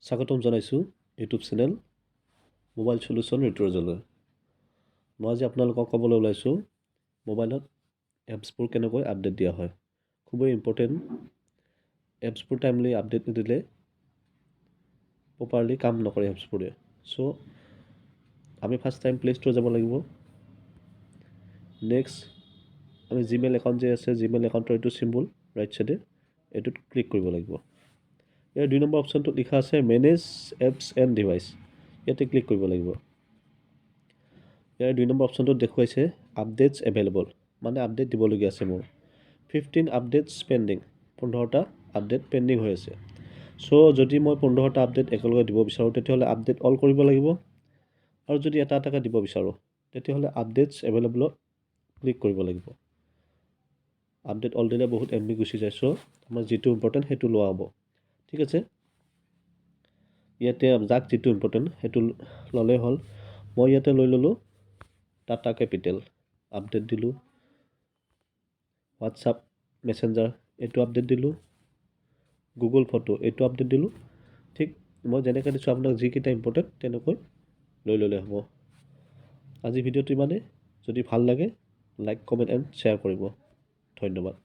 স্বাগতম জনাইছোঁ YouTube channel mobile solution ৰিটুৰাজলৈ। মই আজি আপোনালোকক ক'বলৈ ওলাইছোঁ মোবাইলত এপছবোৰ কেনেকৈ আপডেট দিয়া হয়। খুবেই ইম্পৰ্টেণ্ট, এপছবোৰ টাইমলি আপডেট নিদিলে প্ৰপাৰলি কাম নকৰে এপছবোৰে। চ' আমি ফাৰ্ষ্ট টাইম প্লে ষ্ট'ৰ যাব লাগিব। নেক্সট আমি জিমেইল একাউণ্ট যে আছে, জিমেইল একাউণ্টৰ এইটো চিম্বল ৰাইট চাইডে এইটোত ক্লিক কৰিব লাগিব। ইয়াৰ 2 নম্বৰ অপশ্যনটোত লিখা আছে মেনেজ এপছ এণ্ড ডিভাইচ, ইয়াতে ক্লিক কৰিব লাগিব। ইয়াৰ 2 নম্বৰ অপশ্যনটোত দেখুৱাইছে আপডেটছ এভেইলেবল, মানে আপডেট দিবলগীয়া আছে মোৰ 15 আপডেটছ পেণ্ডিং, 15টা আপডেট পেণ্ডিং হৈ আছে। চ' যদি মই 15টা আপডেট একেলগে দিব বিচাৰোঁ তেতিয়াহ'লে আপডেট অল কৰিব লাগিব, আৰু যদি এটা এটাকৈ দিব বিচাৰোঁ তেতিয়াহ'লে আপডেটছ এভেইলেবলত ক্লিক কৰিব লাগিব। আপডেট অল দিলে বহুত MB গুচি যায়, চ' আমাৰ যিটো ইম্পৰ্টেণ্ট সেইটো লোৱা হ'ব। ঠিক আছে, ইয়াতে যাক যিটো ইম্পৰ্টেণ্ট সেইটো ল'লেই হ'ল। মই ইয়াতে লৈ ল'লোঁ টাটা কেপিটেল, আপডেট দিলোঁ। হোৱাটছআপ মেছেঞ্জাৰ এইটো আপডেট দিলোঁ। গুগল ফটো এইটো আপডেট দিলোঁ। ঠিক মই যেনেকৈ দিছোঁ আপোনাক যিকেইটা ইম্পৰ্টেণ্ট তেনেকৈ লৈ ল'লে হ'ব। আজি ভিডিঅ'টো ইমানেই। যদি ভাল লাগে লাইক, কমেণ্ট এণ্ড শ্বেয়াৰ কৰিব। ধন্যবাদ।